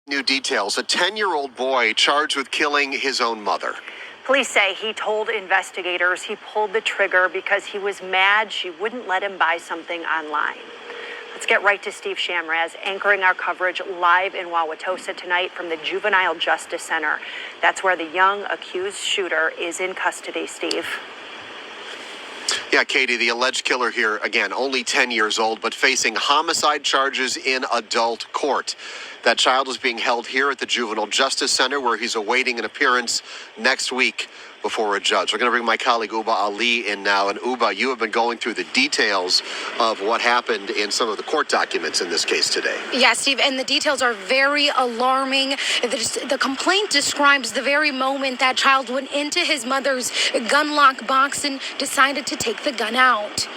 New details, a 10-year-old boy charged with killing his own mother. Police say he told investigators he pulled the trigger because he was mad she wouldn't let him buy something online. Let's get right to Steve Shamraz, anchoring our coverage live in Wauwatosa tonight from the Juvenile Justice Center. That's where the young accused shooter is in custody, Steve. Yeah, Katie, the alleged killer here, again, only 10 years old, but facing homicide charges in adult court. That child is being held here at the Juvenile Justice Center, where he's awaiting an appearance next week before a judge. We're going to bring my colleague Uba Ali in now. And Uba, you have been going through the details of what happened in some of the court documents in this case today. Yeah, Steve, and the details are very alarming. The complaint describes the very moment that child went into his mother's gun lock box and decided to take the gun out.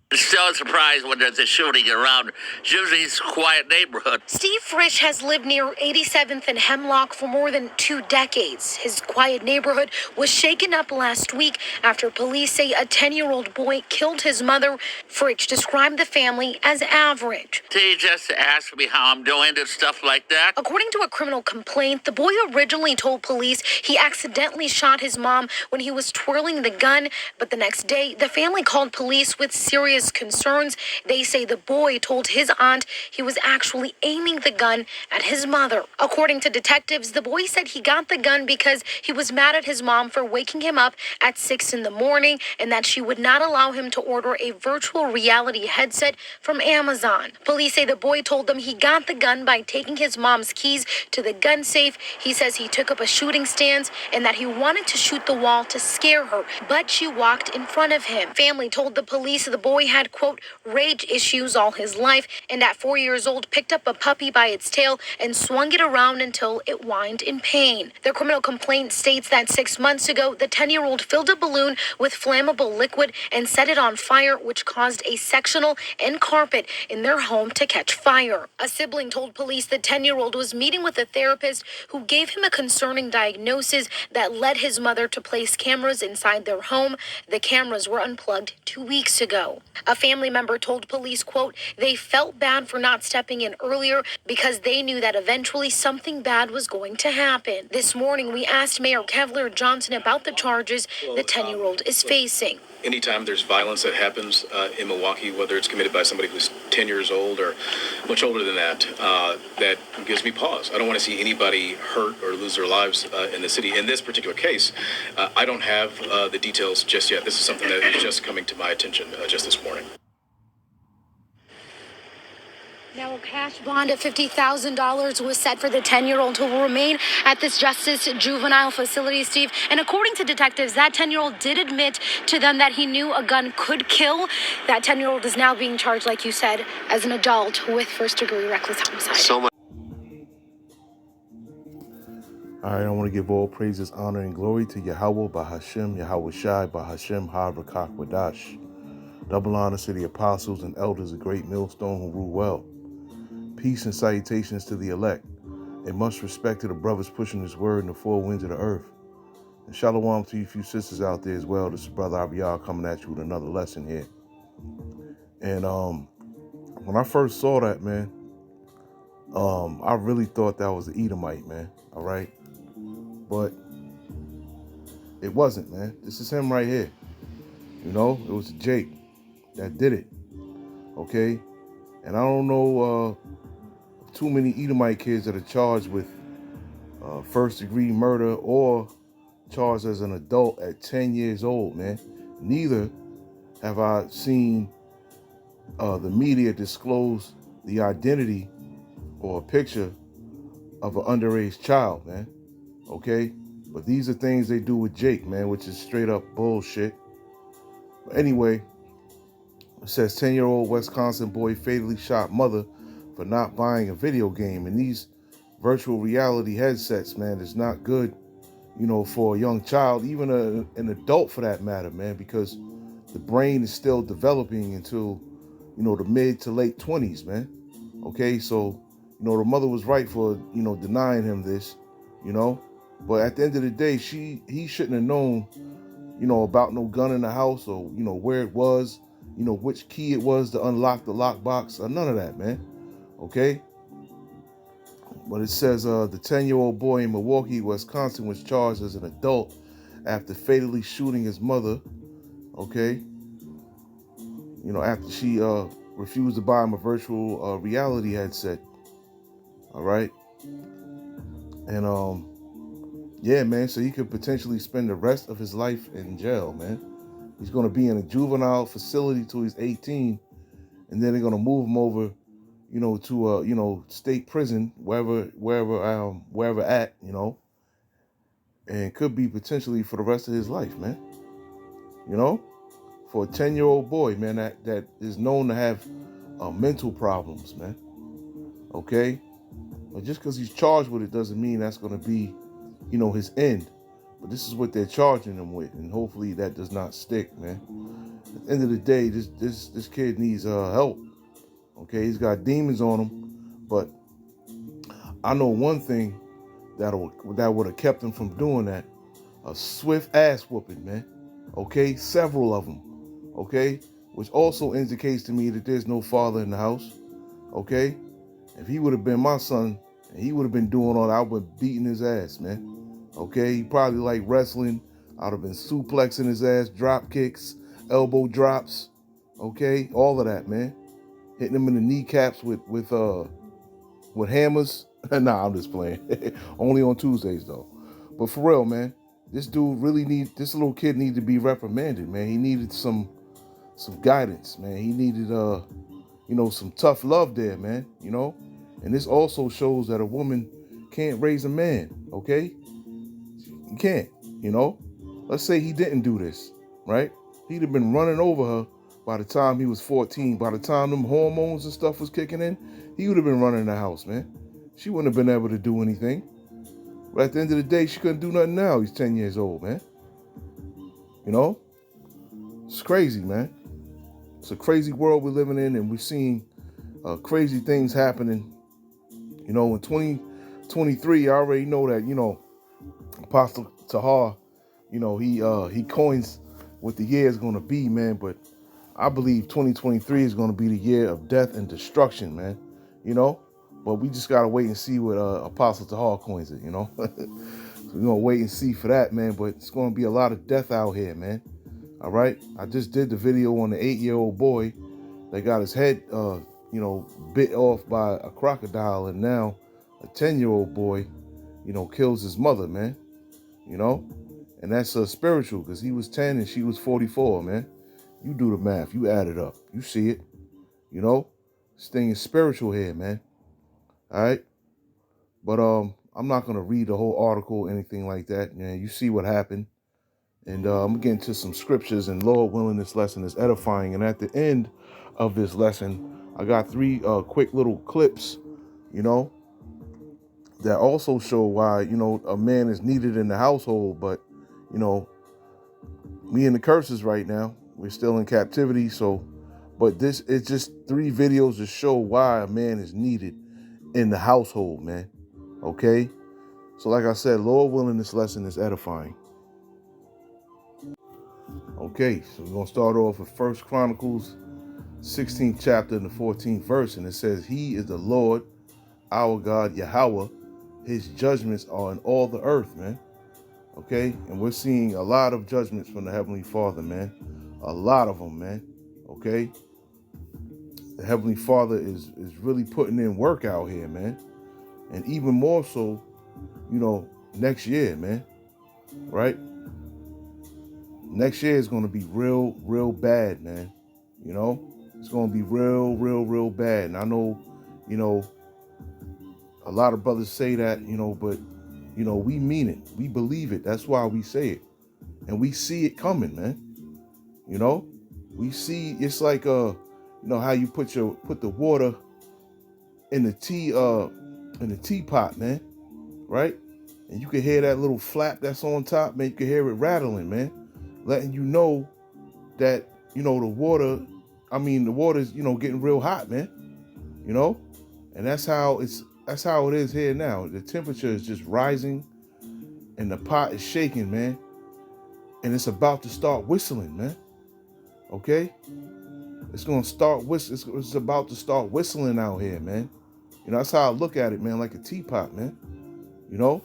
It's still a surprise when there's a shooting around Susie's quiet neighborhood. Steve Frisch has lived near 87th and Hemlock for more than 2 decades. His quiet neighborhood was shaken up last week after police say a 10-year-old boy killed his mother. Frisch described the family as average. He just asked me how I'm doing and stuff like that. According to a criminal complaint, the boy originally told police he accidentally shot his mom when he was twirling the gun, but the next day, the family called police with serious concerns. They say the boy told his aunt he was actually aiming the gun at his mother. According to detectives, the boy said he got the gun because he was mad at his mom for waking him up at 6 in the morning and that she would not allow him to order a virtual reality headset from Amazon. Police say the boy told them he got the gun by taking his mom's keys to the gun safe. He says he took up a shooting stance and that he wanted to shoot the wall to scare her, but she walked in front of him. Family told the police the boy had, quote, rage issues all his life, and at 4 years old picked up a puppy by its tail and swung it around until it whined in pain. The criminal complaint states that 6 months ago, the 10-year-old filled a balloon with flammable liquid and set it on fire, which caused a sectional and carpet in their home to catch fire. A sibling told police the 10-year-old was meeting with a therapist who gave him a concerning diagnosis that led his mother to place cameras inside their home. The cameras were unplugged 2 weeks ago. A family member told police, quote, they felt bad for not stepping in earlier because they knew that eventually something bad was going to happen. This morning, we asked Mayor Kevlar Johnson about the charges the 10-year-old is facing. Anytime there's violence that happens in Milwaukee, whether it's committed by somebody who's 10 years old or much older than that, that gives me pause. I don't want to see anybody hurt or lose their lives in the city. In this particular case, I don't have the details just yet. This is something that is just coming to my attention just this morning. Now, a cash bond of $50,000 was set for the 10-year-old who will remain at this Justice Juvenile facility, Steve. And according to detectives, that 10-year-old did admit to them that he knew a gun could kill. That 10-year-old is now being charged, like you said, as an adult with first-degree reckless homicide. So much. All right, I want to give all praises, honor, and glory to Yahweh Bahashem, Yahweh Shai Bahashem Ha-Rakak Wadash. Double honor to the apostles and elders of Great Millstone who rule well. Peace and salutations to the elect, and much respect to the brothers pushing this word in the four winds of the earth. And shalom to you few sisters out there as well. This is Brother Abiyah coming at you with another lesson here. And when I first saw that, man, I really thought that was an Edomite, man. All right, but it wasn't, man. This is him right here. You know, it was Jake that did it. Okay, and I don't know too many Edomite kids that are charged with first-degree murder or charged as an adult at 10 years old, man. Neither have I seen the media disclose the identity or a picture of an underage child, man. Okay? But these are things they do with Jake, man, which is straight up bullshit. But anyway, it says 10-year-old Wisconsin boy fatally shot mother for not buying a video game. And these virtual reality headsets, man, is not good, you know, for a young child, even an adult for that matter, man, because the brain is still developing until, you know, the mid to late 20s, man. Okay, so, you know, the mother was right for, you know, denying him this, you know, but at the end of the day, he shouldn't have known, you know, about no gun in the house or, you know, where it was, you know, which key it was to unlock the lockbox or none of that, man. Okay, But it says the 10-year-old boy in Milwaukee, Wisconsin was charged as an adult after fatally shooting his mother, okay? You know, after she refused to buy him a virtual reality headset, all right? And yeah, man, so he could potentially spend the rest of his life in jail, man. He's going to be in a juvenile facility till he's 18, and then they're going to move him over, you know, to state prison, wherever at, you know, and could be potentially for the rest of his life, man. You know, for a 10-year-old boy, man, that is known to have mental problems, man. Okay, but just because he's charged with it doesn't mean that's going to be, you know, his end. But this is what they're charging him with, and hopefully that does not stick, man. At the end of the day, this kid needs help. Okay, he's got demons on him, but I know one thing that would have kept him from doing that: a swift ass whooping, man. Okay, several of them. Okay, which also indicates to me that there's no father in the house. Okay, if he would have been my son and he would have been doing all that, I would have beaten his ass, man. Okay, he probably liked wrestling. I'd have been suplexing his ass, drop kicks, elbow drops. Okay, all of that, man. Hitting him in the kneecaps with hammers. Nah, I'm just playing. Only on Tuesdays though. But for real, man, this little kid needed to be reprimanded, man. He needed some guidance, man. He needed some tough love there, man. You know, and this also shows that a woman can't raise a man. Okay, you can't. You know, let's say he didn't do this, right? He'd have been running over her by the time he was 14. By the time them hormones and stuff was kicking in, he would have been running the house, man. She wouldn't have been able to do anything. But at the end of the day, she couldn't do nothing now. He's 10 years old, man. You know? It's crazy, man. It's a crazy world we're living in, and we're seeing crazy things happening. You know, in 2023, I already know that, you know, Apostle Tahar, you know, he coins what the year is going to be, man. But I believe 2023 is going to be the year of death and destruction, man. You know? But we just got to wait and see what Apostle Tahar coins it, you know? So we're going to wait and see for that, man. But it's going to be a lot of death out here, man. All right? I just did the video on the 8-year-old boy that got his head, bit off by a crocodile. And now a 10-year-old boy, you know, kills his mother, man. You know? And that's spiritual, because he was 10 and she was 44, man. You do the math. You add it up. You see it. You know? This thing is spiritual here, man. All right? But I'm not going to read the whole article or anything like that. Man, you see what happened. And I'm going to get into some scriptures, and Lord willing, this lesson is edifying. And at the end of this lesson, I got 3 quick little clips, you know, that also show why, you know, a man is needed in the household. But, you know, me and the curses right now, we're still in captivity. So, but this is just 3 videos to show why a man is needed in the household, man. Okay? So like I said, Lord willing, this lesson is edifying. Okay, so we're going to start off with 1 Chronicles 16th chapter and the 14th verse. And it says, He is the Lord, our God, Yahweh. His judgments are in all the earth, man. Okay? And we're seeing a lot of judgments from the Heavenly Father, man. A lot of them, man. Okay? The Heavenly Father is really putting in work out here, man. And even more so, you know, next year, man. Right? Next year is going to be real bad, man. You know? It's going to be real bad. And I know, you know, a lot of brothers say that, you know, but, you know, we mean it. We believe it. That's why we say it. And we see it coming, man. You know? We see, it's like, you know how you put the water in the teapot, man, right? And you can hear that little flap that's on top, man. You can hear it rattling, man, letting you know that, you know, the water's, you know, getting real hot, man. You know, and that's how it is here now. The temperature is just rising, and the pot is shaking, man, and it's about to start whistling, man. Okay. It's about to start whistling out here, man. You know, that's how I look at it, man, like a teapot, man. You know,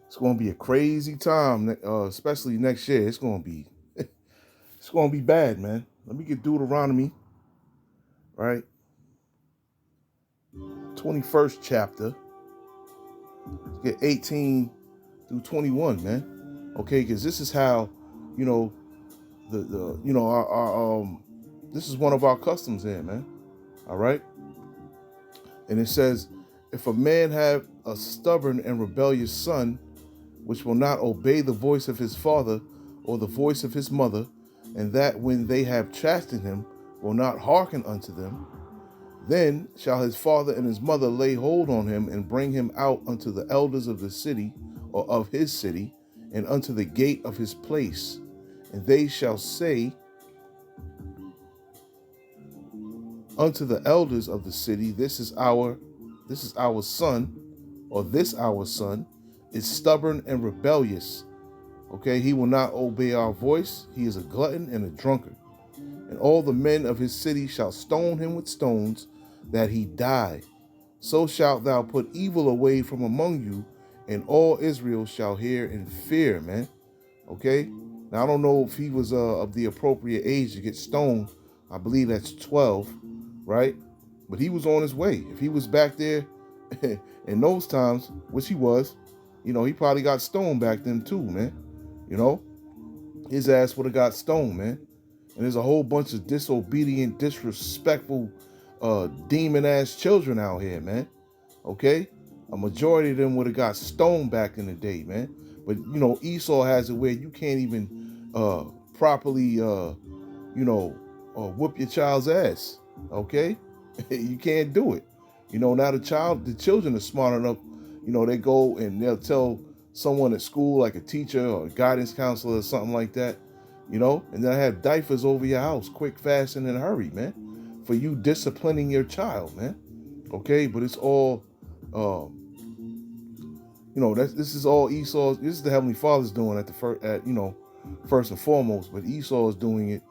it's going to be a crazy time, especially next year. It's going to be, it's going to be bad, man. Let me get Deuteronomy, right? 21st chapter. Let's get 18 through 21, man. Okay, because this is how, you know, our this is one of our customs here, man. All right. And it says, if a man have a stubborn and rebellious son, which will not obey the voice of his father or the voice of his mother, and that when they have chastened him will not hearken unto them, then shall his father and his mother lay hold on him and bring him out unto the elders of the city or of his city and unto the gate of his place. And they shall say unto the elders of the city, this is our son, or this our son is stubborn and rebellious. Okay, he will not obey our voice. He is a glutton and a drunkard. And all the men of his city shall stone him with stones, that he die. So shalt thou put evil away from among you, and all Israel shall hear and fear, man. Okay? Now, I don't know if he was of the appropriate age to get stoned. I believe that's 12, right? But he was on his way. If he was back there in those times, which he was, you know, he probably got stoned back then too, man. You know? His ass would have got stoned, man. And there's a whole bunch of disobedient, disrespectful, demon-ass children out here, man. Okay? A majority of them would have got stoned back in the day, man. But, you know, Esau has it where you can't even properly, whoop your child's ass. Okay? You can't do it. You know, now the children are smart enough, you know, they go and they'll tell someone at school, like a teacher or a guidance counselor or something like that, you know, and they'll have diapers over your house, quick, fast, and in a hurry, man, for you disciplining your child, man. Okay? But it's all, this is all Esau's, this is the Heavenly Father's doing at first and foremost, but Esau is doing it,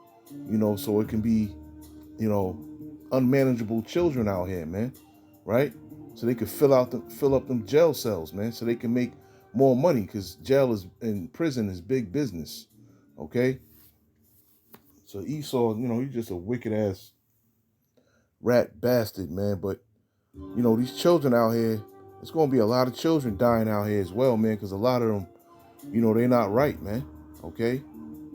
you know, so it can be, you know, unmanageable children out here, man, right? So they could fill up them jail cells, man, so they can make more money, because jail and prison is big business, okay? So Esau, you know, he's just a wicked ass rat bastard, man. But, you know, these children out here, it's going to be a lot of children dying out here as well, man, because a lot of them, you know, they're not right, man, okay?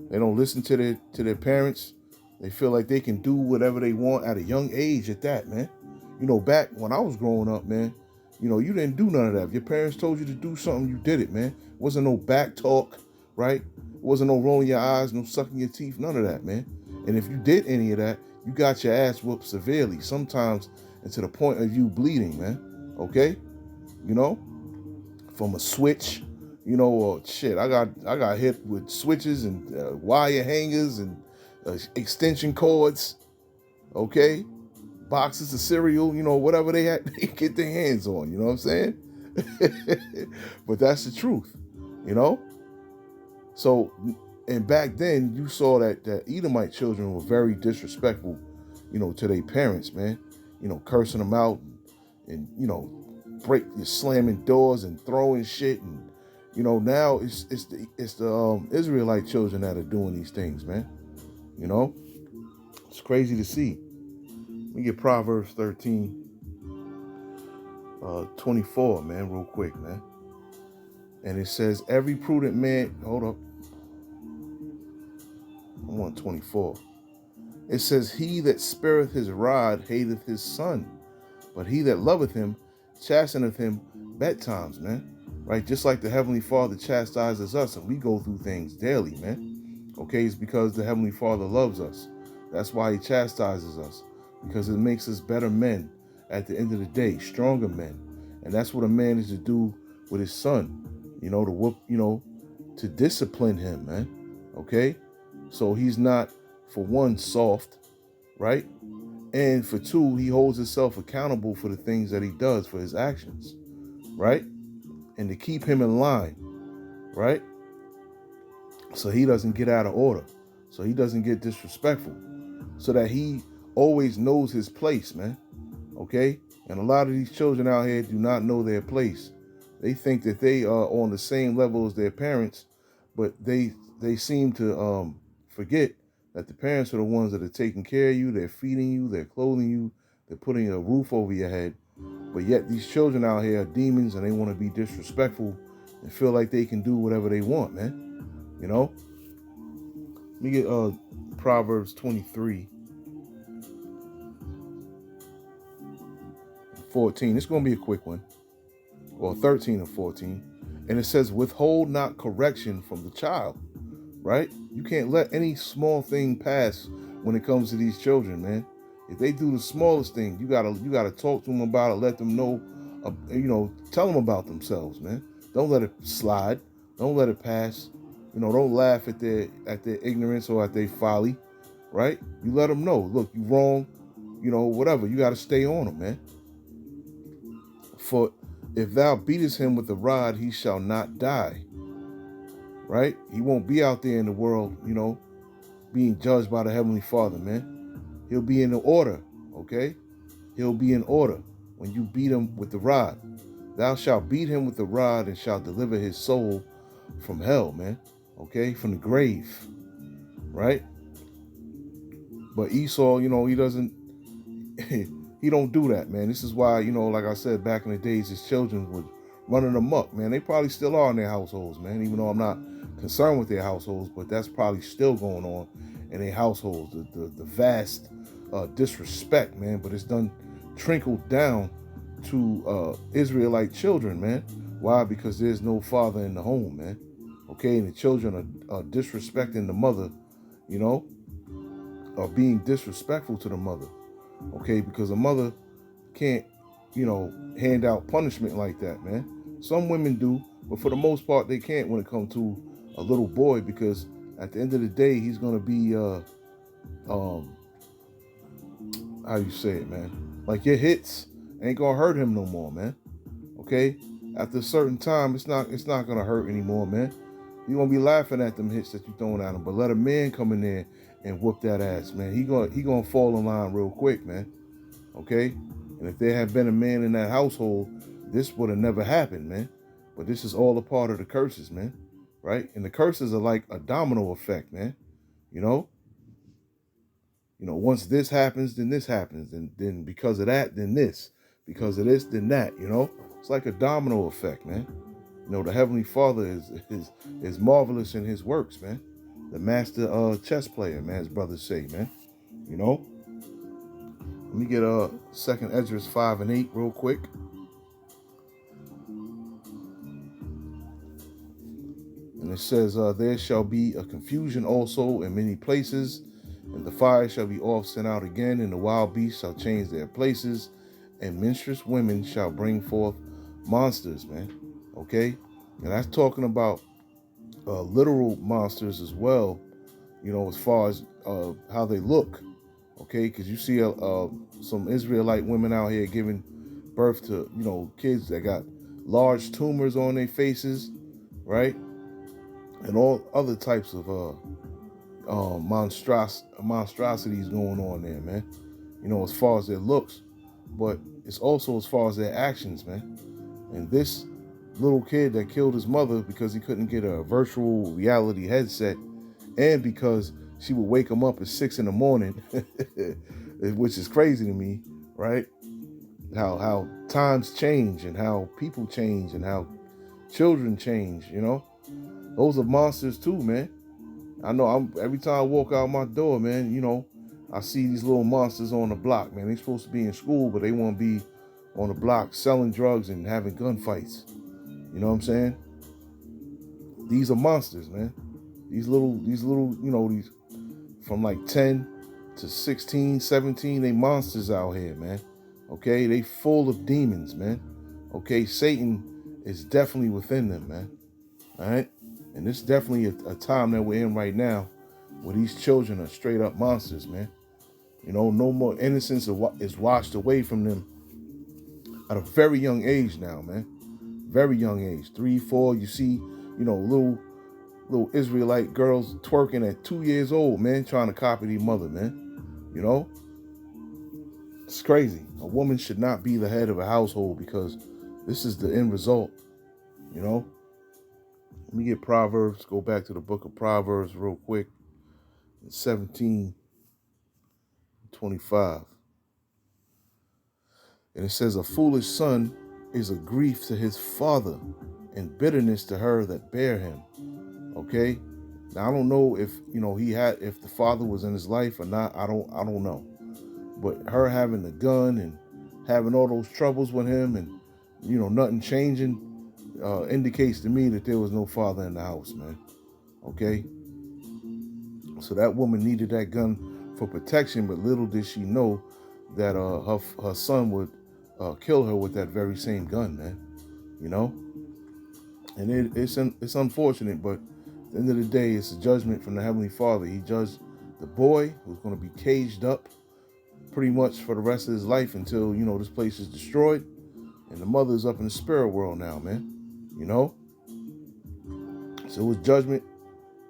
They don't listen to their parents. They feel like they can do whatever they want at a young age at that, man. You know, back when I was growing up, man, you know, you didn't do none of that. If your parents told you to do something, you did it, man. It wasn't no back talk, right? It wasn't no rolling your eyes, no sucking your teeth, none of that, man. And if you did any of that, you got your ass whooped severely, sometimes and to the point of you bleeding, man. Okay? You know? From a switch, you know, or shit. I got hit with switches and wire hangers and extension cords, okay? Boxes of cereal, you know, whatever they get their hands on, you know what I'm saying? But that's the truth, you know? So, and back then, you saw that Edomite children were very disrespectful, you know, to their parents, man. You know, cursing them out and you know, slamming doors and throwing shit. And, you know, now it's the Israelite children that are doing these things, man. You know? It's crazy to see. Let me get Proverbs 13, 24, man, real quick, man. And it says, every prudent man, hold up. I'm on 24. It says, he that spareth his rod hateth his son, but he that loveth him chasteneth him betimes, man. Right? Just like the Heavenly Father chastises us, and we go through things daily, man. Okay? It's because the Heavenly Father loves us. That's why he chastises us, because it makes us better men at the end of the day, stronger men. And that's what a man is to do with his son, you know, to whoop, you know, to discipline him, man. Okay? So he's not, for one, soft, right? And for two, he holds himself accountable for the things that he does, for his actions, right? And to keep him in line, right? So he doesn't get out of order. So he doesn't get disrespectful. So that he always knows his place, man. Okay? And a lot of these children out here do not know their place. They think that they are on the same level as their parents, but they seem to forget that the parents are the ones that are taking care of you, they're feeding you, they're clothing you, they're putting a roof over your head. But yet these children out here are demons and they want to be disrespectful and feel like they can do whatever they want, man. You know? Let me get Proverbs 23, 14. It's going to be a quick one. Or 13 and 14. And it says, withhold not correction from the child. Right? You can't let any small thing pass when it comes to these children, man. If they do the smallest thing, you gotta talk to them about it, let them know, tell them about themselves, man. Don't let it slide. Don't let it pass. Don't laugh at their ignorance or at their folly, right? You let them know, look, you wrong, whatever. You got to stay on them, man. For if thou beatest him with a rod, he shall not die. Right? He won't be out there in the world, being judged by the Heavenly Father, man. He'll be in the order, okay? He'll be in order when you beat him with the rod. Thou shalt beat him with the rod and shalt deliver his soul from hell, man. Okay? From the grave, right? But Esau, he doesn't, he don't do that, man. This is why, like I said, back in the days, his children would running amok, man. They probably still are in their households, man, even though I'm not concerned with their households, but that's probably still going on in their households. The vast disrespect, man, but it's done trickled down to Israelite children, man. Why? Because there's no father in the home, man. Okay, and the children are disrespecting the mother, are being disrespectful to the mother. Okay, because a mother can't, hand out punishment like that, man. Some women do, but for the most part, they can't when it comes to a little boy, because at the end of the day, he's gonna be, how you say it, man? Like, your hits ain't gonna hurt him no more, man. Okay? After a certain time, it's not gonna hurt anymore, man. You're gonna be laughing at them hits that you throwing at him, but let a man come in there and whoop that ass, man. He gonna fall in line real quick, man. Okay? And if there had been a man in that household, this would have never happened, man. But this is all a part of the curses, man. Right? And the curses are like a domino effect, man. Once this happens, then this happens. And then because of that, then this. Because of this, then that, It's like a domino effect, man. The Heavenly Father is marvelous in his works, man. The master chess player, man, as brothers say, man. Let me get 2nd Esdras 5 and 8 real quick. And it says, there shall be a confusion also in many places, and the fire shall be oft sent out again, and the wild beasts shall change their places, and menstruous women shall bring forth monsters, man. Okay? And that's talking about literal monsters as well, as far as how they look. Okay? Because you see some Israelite women out here giving birth to, kids that got large tumors on their faces, right? And all other types of monstrosities going on there, man. As far as their looks, but it's also as far as their actions, man. And this little kid that killed his mother because he couldn't get a virtual reality headset, and because she would wake him up at 6 a.m, which is crazy to me, right? How times change and how people change and how children change, Those are monsters too, man. I know every time I walk out my door, man, I see these little monsters on the block, man. They're supposed to be in school, but they want to be on the block selling drugs and having gunfights. You know what I'm saying? These are monsters, man. These little, these from like 10 to 16, 17, they monsters out here, man. Okay? They full of demons, man. Okay? Satan is definitely within them, man. All right? And this is definitely a time that we're in right now where these children are straight up monsters, man. No more innocence is washed away from them at a very young age now, man. Very young age. 3, 4, you see, little Israelite girls twerking at 2 years old, man, trying to copy their mother, man. It's crazy. A woman should not be the head of a household because this is the end result, you know? Let me get Proverbs, go back to the book of Proverbs real quick. 17:25. And it says, a foolish son is a grief to his father and bitterness to her that bare him. Okay? Now I don't know if, if the father was in his life or not. I don't know. But her having the gun and having all those troubles with him and, nothing changing, indicates to me that there was no father in the house, man. Okay? So that woman needed that gun for protection, but little did she know that her son would kill her with that very same gun, man. And it's unfortunate, but at the end of the day, it's a judgment from the Heavenly Father. He judged the boy who's going to be caged up pretty much for the rest of his life until, this place is destroyed. And the mother's up in the spirit world now, man. So it was judgment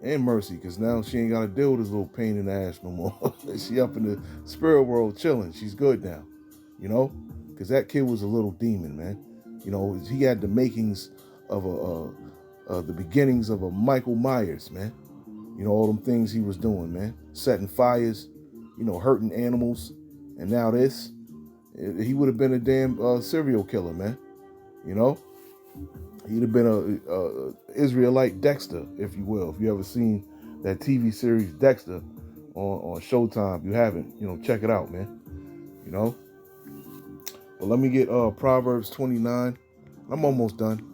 and mercy, because now she ain't got to deal with this little pain in the ass no more. She up in the spirit world chilling. She's good now, because that kid was a little demon, man. He had the makings of the beginnings of a Michael Myers, man. All them things he was doing, man. Setting fires, hurting animals. And now this, he would have been a damn serial killer, man. He'd have been a Israelite Dexter, if you will. If you ever seen that TV series Dexter on Showtime, if you haven't, check it out, man. But let me get Proverbs 29. I'm almost done.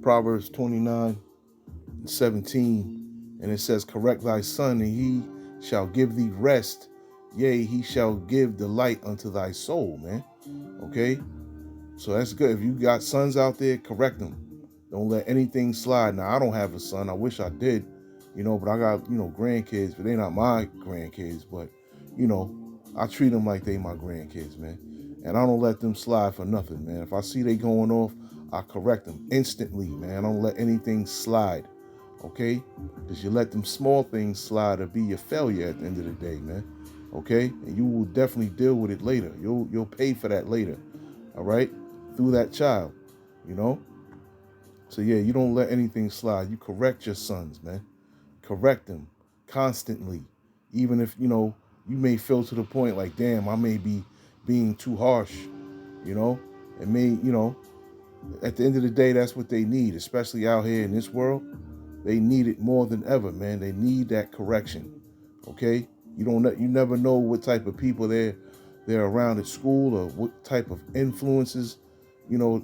Proverbs 29:17, and it says, correct thy son, and he shall give thee rest. Yea, he shall give delight unto thy soul, man. Okay? So that's good. If you got sons out there, correct them. Don't let anything slide. Now, I don't have a son. I wish I did, but I got, grandkids, but they're not my grandkids. But, I treat them like they my grandkids, man. And I don't let them slide for nothing, man. If I see they going off, I correct them instantly, man. I don't let anything slide, okay? Because you let them small things slide, it'll be your failure at the end of the day, man. Okay? And you will definitely deal with it later. You'll pay for that later, all right? Through that child, So yeah, you don't let anything slide. You correct your sons, man. Correct them constantly. Even if, you may feel to the point like, damn, I may be being too harsh, It may, at the end of the day, that's what they need, especially out here in this world. They need it more than ever, man. They need that correction, okay? You never know what type of people they're around at school or what type of influences, are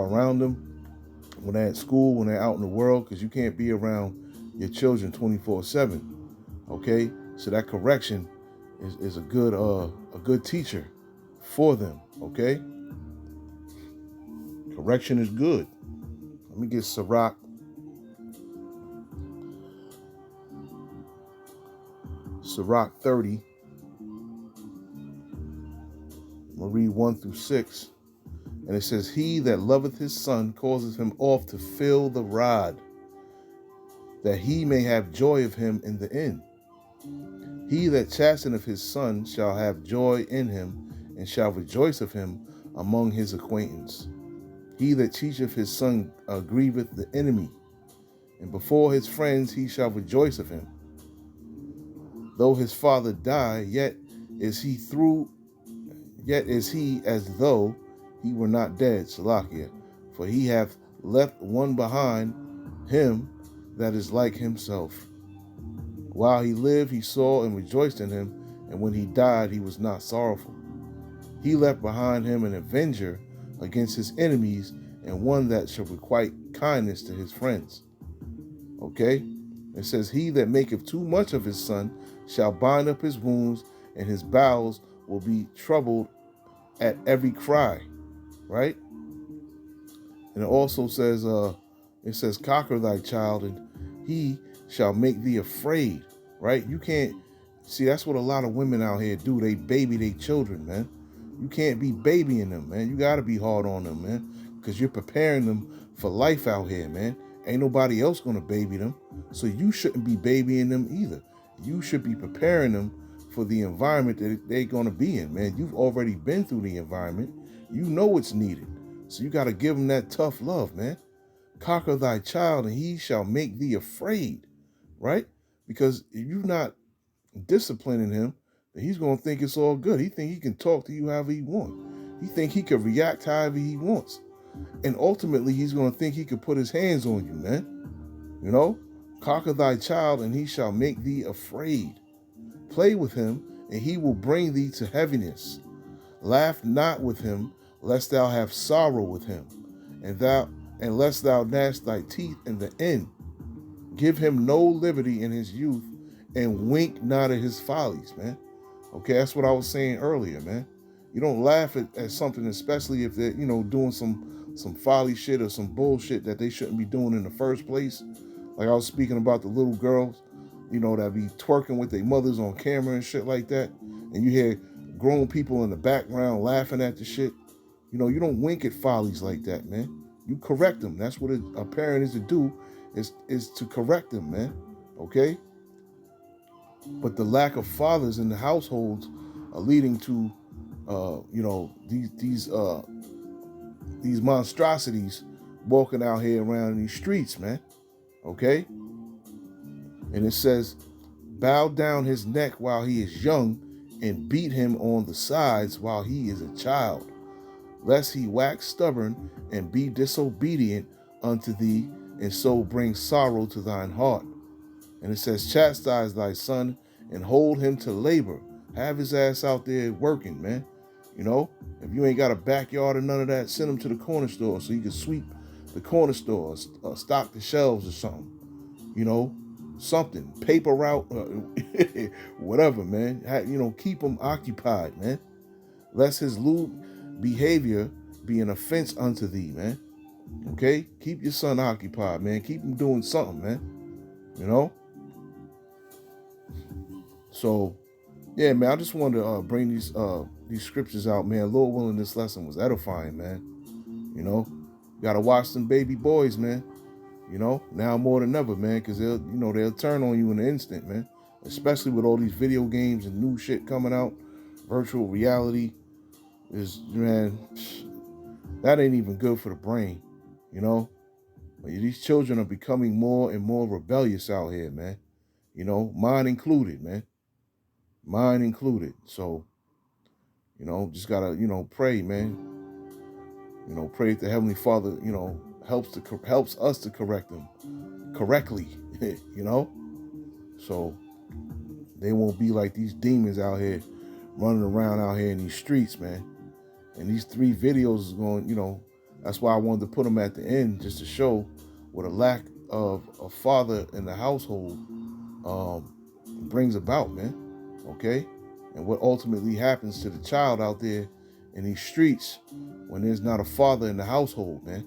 around them when they're at school, when they're out in the world, because you can't be around your children 24/7, okay? So that correction is a good teacher for them, okay? Correction is good. Let me get Sirach. Sirach 30. I'm going to read 1-6. And it says, he that loveth his son causes him oft to fill the rod, that he may have joy of him in the end. He that chasteneth his son shall have joy in him, and shall rejoice of him among his acquaintance. He that teacheth his son grieveth the enemy, and before his friends he shall rejoice of him. Though his father die, yet is he as though he were not dead, Salakia, for he hath left one behind him that is like himself. While he lived, he saw and rejoiced in him, and when he died, he was not sorrowful. He left behind him an avenger against his enemies, and one that shall requite kindness to his friends. Okay? It says, he that maketh too much of his son shall bind up his wounds, and his bowels will be troubled at every cry. Right? And it also says, conquer thy child, and he shall make thee afraid. Right? You can't, see, that's what a lot of women out here do. They baby their children, man. You can't be babying them, man. You got to be hard on them, man, because you're preparing them for life out here, man. Ain't nobody else going to baby them, so you shouldn't be babying them either. You should be preparing them for the environment that they're going to be in, man. You've already been through the environment. You know what's needed. So you got to give them that tough love, man. Conquer thy child and he shall make thee afraid, right? Because if you're not disciplining him, then he's going to think it's all good. He think he can talk to you however he wants. He think he can react however he wants. And ultimately, he's going to think he could put his hands on you, man. You know? Conquer thy child and he shall make thee afraid. Play with him and he will bring thee to heaviness. Laugh not with him, lest thou have sorrow with him, and lest thou gnash thy teeth in the end. Give him no liberty in his youth, and wink not at his follies, man. Okay, that's what I was saying earlier, man. You don't laugh at something, especially if they're, doing some folly shit or some bullshit that they shouldn't be doing in the first place. Like I was speaking about the little girls, that be twerking with their mothers on camera and shit like that. And you hear grown people in the background laughing at the shit. You don't wink at follies like that, man. You correct them. That's what a parent is to do, is to correct them, man. Okay? But the lack of fathers in the households are leading to, these monstrosities walking out here around these streets, man. Okay? And it says, bow down his neck while he is young and beat him on the sides while he is a child, lest he wax stubborn and be disobedient unto thee, and so bring sorrow to thine heart. And it says, chastise thy son and hold him to labor. Have his ass out there working, man. If you ain't got a backyard or none of that, send him to the corner store so you can sweep the corner store, stock the shelves or something. Something, paper route, whatever, man. Keep him occupied, man. Lest his lewd behavior be an offense unto thee, man. Okay? Keep your son occupied, man. Keep him doing something, man. So, yeah, man, I just wanted to bring these scriptures out, man. Lord willing, this lesson was edifying, man. Gotta watch them baby boys, man. Now more than ever, man, because they'll turn on you in an instant, man. Especially with all these video games and new shit coming out. Virtual reality is, man, that ain't even good for the brain, But these children are becoming more and more rebellious out here, man. Mine included, man. Mine included. So, just gotta, pray, man. Pray that the Heavenly Father, helps us to correct them correctly, so they won't be like these demons out here running around out here in these streets, man. And these 3 videos is going, that's why I wanted to put them at the end, just to show what a lack of a father in the household brings about, man. Okay? And what ultimately happens to the child out there in these streets when there's not a father in the household, man.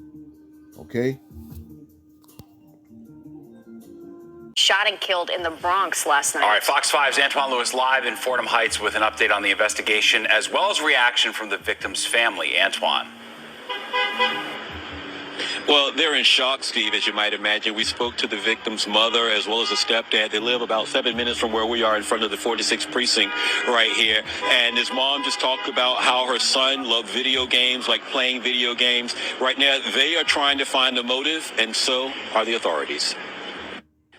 Okay? Shot and killed in the Bronx last night. All right, Fox 5's Antoine Lewis live in Fordham Heights with an update on the investigation, as well as reaction from the victim's family. Antoine. Well, they're in shock, Steve, as you might imagine. We spoke to the victim's mother as well as the stepdad. They live about 7 minutes from where we are in front of the 46th precinct right here. And his mom just talked about how her son loved video games, like playing video games. Right now, they are trying to find the motive, and so are the authorities.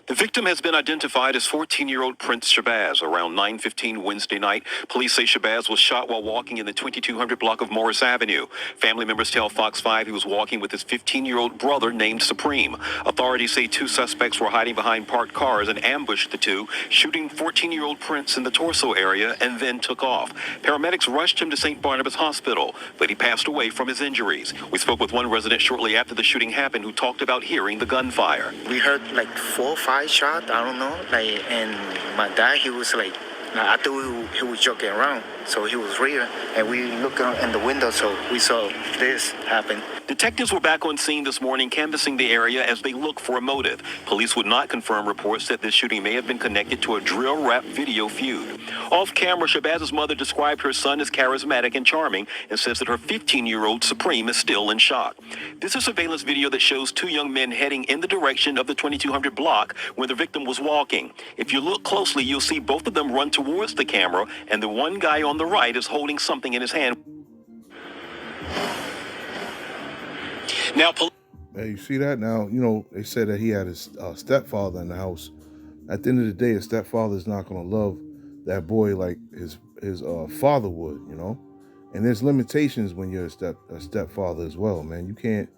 The victim has been identified as 14-year-old Prince Shabazz. Around 9:15 Wednesday night, police say Shabazz was shot while walking in the 2200 block of Morris Avenue. Family members tell Fox 5 he was walking with his 15-year-old brother named Supreme. Authorities say 2 suspects were hiding behind parked cars and ambushed the 2, shooting 14-year-old Prince in the torso area and then took off. Paramedics rushed him to St. Barnabas Hospital, but he passed away from his injuries. We spoke with one resident shortly after the shooting happened who talked about hearing the gunfire. We heard like 4 or 5 shots, I don't know, and my dad, he was like, I thought he was joking around, So he was rear, and we looked in the window, so we saw this happen. Detectives were back on scene this morning canvassing the area as they look for a motive. Police would not confirm reports that this shooting may have been connected to a drill rap video feud. Off camera, Shabaz's mother described her son as charismatic and charming and says that her 15-year-old Supreme is still in shock. This is surveillance video that shows two young men heading in the direction of the 2200 block where the victim was walking. If you look closely, you'll see both of them run towards the camera, and the one guy on the right is holding something in his hand. Now, Hey, you see that? Now, you know, they said that he had his stepfather in the house. At the end of the day, his stepfather is not going to love that boy like his father would, you know? And there's limitations when you're a stepfather as well, man. You can't,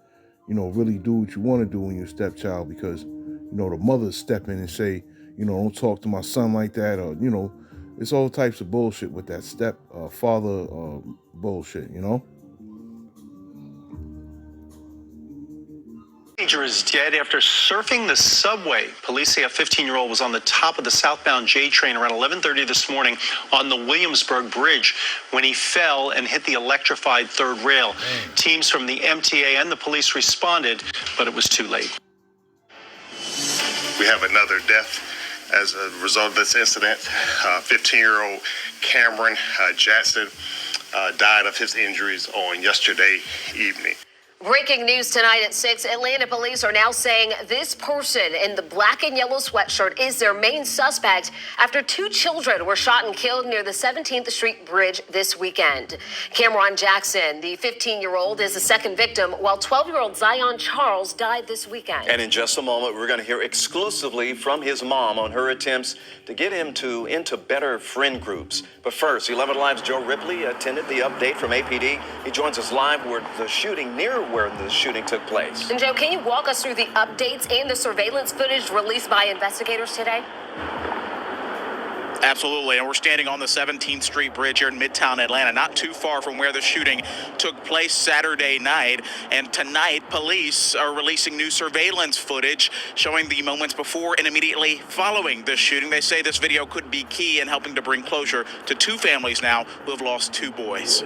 you know, really do what you want to do when you're a stepchild because, you know, the mothers step in and say, you know, don't talk to my son like that, or, you know, it's all types of bullshit with that stepfather bullshit, you know? Teenager is dead after surfing the subway. Police say a 15-year-old was on the top of the southbound J train around 11:30 this morning on the Williamsburg Bridge when he fell and hit the electrified third rail. Teams from the MTA and the police responded, but it was too late. We have another death as a result of this incident. 15-year-old Cameron Jackson died of his injuries on yesterday evening. Breaking news tonight at 6. Atlanta police are now saying this person in the black and yellow sweatshirt is their main suspect after two children were shot and killed near the 17th Street Bridge this weekend. Cameron Jackson, the 15-year-old, is the second victim, while 12-year-old Zion Charles died this weekend. And in just a moment, we're going to hear exclusively from his mom on her attempts to get him into better friend groups. But first, 11 Alive's Joe Ripley attended the update from APD. He joins us live where the shooting took place. And Joe, can you walk us through the updates and the surveillance footage released by investigators today? Absolutely, and we're standing on the 17th Street Bridge here in Midtown Atlanta, not too far from where the shooting took place Saturday night. And tonight, police are releasing new surveillance footage showing the moments before and immediately following the shooting. They say this video could be key in helping to bring closure to two families now who have lost two boys.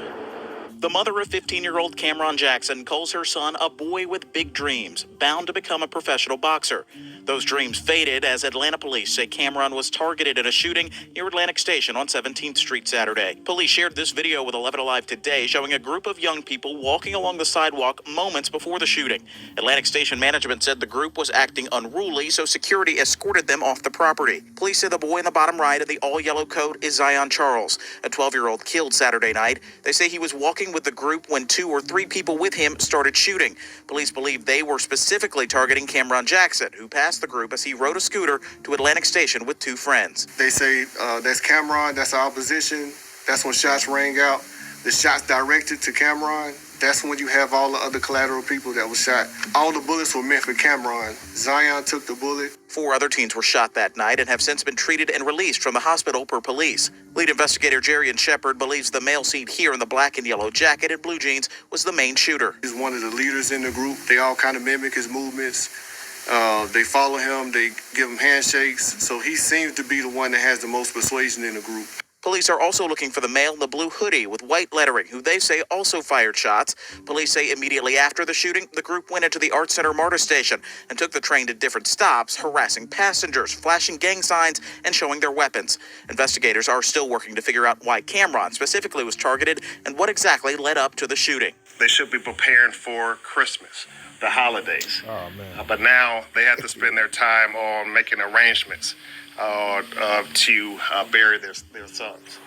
The mother of 15-year-old Cameron Jackson calls her son a boy with big dreams, bound to become a professional boxer. Those dreams faded as Atlanta police say Cameron was targeted in a shooting near Atlantic Station on 17th Street Saturday. Police shared this video with 11 Alive today showing a group of young people walking along the sidewalk moments before the shooting. Atlantic Station management said the group was acting unruly, so security escorted them off the property. Police say the boy in the bottom right of the all-yellow coat is Zion Charles, a 12-year-old killed Saturday night. They say he was walking with the group when 2 or 3 people with him started shooting. Police believe they were specifically targeting Cameron Jackson, who passed the group as he rode a scooter to Atlantic Station with 2 friends. They say that's Cameron, that's our position. That's when shots rang out. The shots directed to Cameron. That's when you have all the other collateral people that were shot. All the bullets were meant for Cameron. Zion took the bullet. 4 other teens were shot that night and have since been treated and released from the hospital per police. Lead investigator Jerry Shepard believes the male seen here in the black and yellow jacket and blue jeans was the main shooter. He's one of the leaders in the group. They all kind of mimic his movements. They follow him. They give him handshakes. So he seems to be the one that has the most persuasion in the group. Police are also looking for the male in the blue hoodie with white lettering, who they say also fired shots. Police say immediately after the shooting, the group went into the Art Center MARTA station and took the train to different stops, harassing passengers, flashing gang signs, and showing their weapons. Investigators are still working to figure out why Cameron specifically was targeted and what exactly led up to the shooting. They should be preparing for Christmas, the holidays. Oh, man. But now they have to spend their time on making arrangements to bury their sons.